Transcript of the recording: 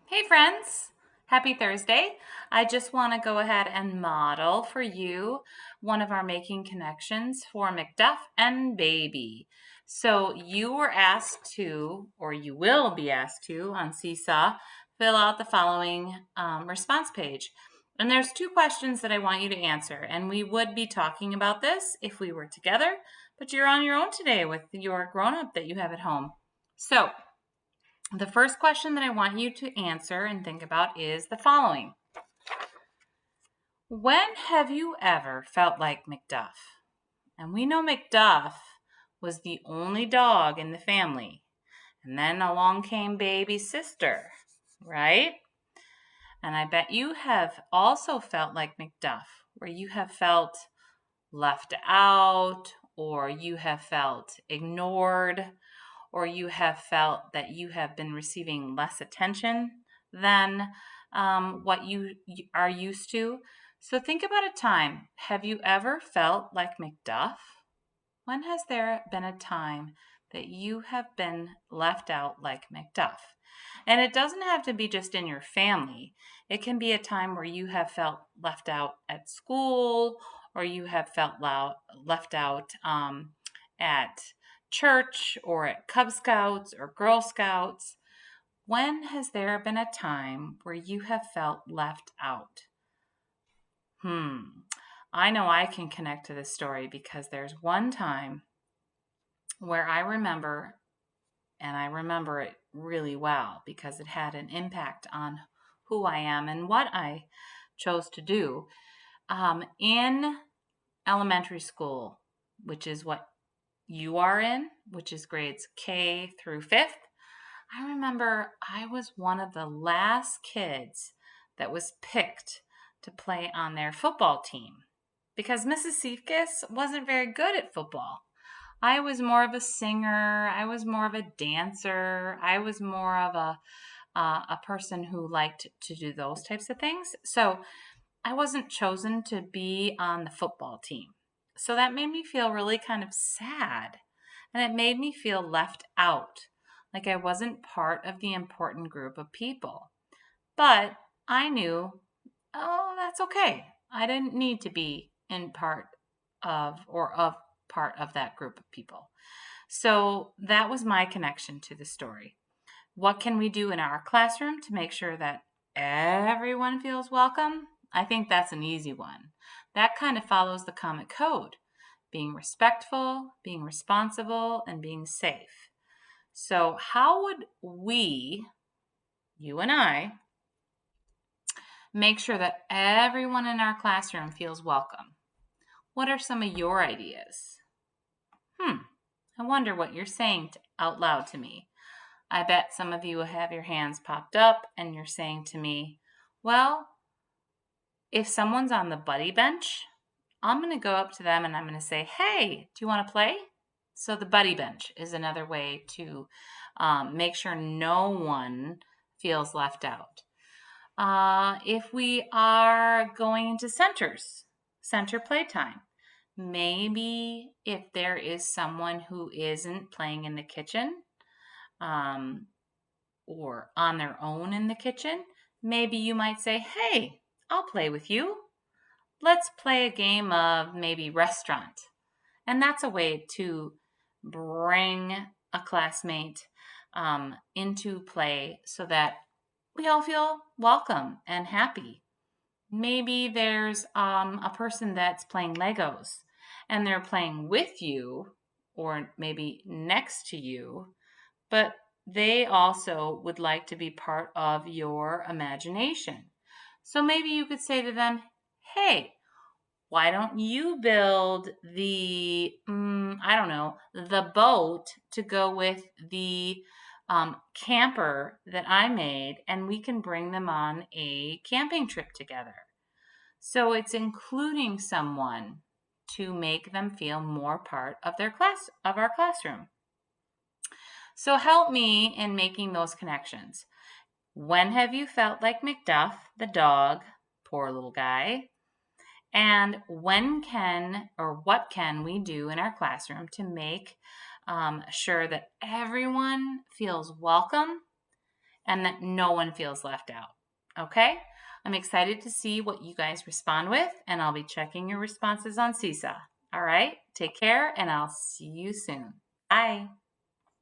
Hey friends, happy Thursday. I just want to go ahead and model for you one of our making connections for McDuff and Baby. So you were asked to, or you will be asked to on Seesaw, fill out the following response page. And there's two questions that I want you to answer. And we would be talking about this if we were together, but you're on your own today with your grown-up that you have at home. So the first question that I want you to answer and think about is the following. When have you ever felt like McDuff? And we know McDuff was the only dog in the family. And then along came Baby's sister, right? And I bet you have also felt like McDuff, where you have felt left out, or you have felt ignored, or you have felt that you have been receiving less attention than what you are used to. So think about a time. Have you ever felt like McDuff? When has there been a time that you have been left out like McDuff? And it doesn't have to be just in your family. It can be a time where you have felt left out at school, or you have felt left out at church, or at Cub Scouts or Girl Scouts. When has there been a time where you have felt left out? I know I can connect to this story because there's one time where I remember, and I remember it really well because it had an impact on who I am and what I chose to do. In elementary school, which is what you are in, which is grades K through 5th, I remember I was one of the last kids that was picked to play on their football team because Mrs. Seifkes wasn't very good at football. I was more of a singer. I was more of a dancer. I was more of a person who liked to do those types of things. So I wasn't chosen to be on the football team. So that made me feel really kind of sad. And it made me feel left out, like I wasn't part of the important group of people. But I knew, oh, that's okay. I didn't need to be in part of part of that group of people. So that was my connection to the story. What can we do in our classroom to make sure that everyone feels welcome? I think that's an easy one. That kind of follows the common code: being respectful, being responsible, and being safe. So, how would we, you and I, make sure that everyone in our classroom feels welcome? What are some of your ideas? I wonder what you're saying out loud to me. I bet some of you will have your hands popped up and you're saying to me, well, if someone's on the buddy bench, I'm going to go up to them and I'm going to say, hey, do you want to play? So the buddy bench is another way to make sure no one feels left out. If we are going into center playtime, maybe if there is someone who isn't playing in the kitchen um, or on their own in the kitchen, maybe you might say, hey, I'll play with you. Let's play a game of maybe restaurant. And that's a way to bring a classmate into play so that we all feel welcome and happy. Maybe there's a person that's playing Legos and they're playing with you or maybe next to you, but they also would like to be part of your imagination. So maybe you could say to them, hey, why don't you build the boat to go with the camper that I made, and we can bring them on a camping trip together. So it's including someone to make them feel more part of our classroom. So help me in making those connections. When have you felt like McDuff, the dog, poor little guy? And when can or what can we do in our classroom to make sure that everyone feels welcome and that no one feels left out. Okay? I'm excited to see what you guys respond with, and I'll be checking your responses on Seesaw. All right? Take care, and I'll see you soon. Bye.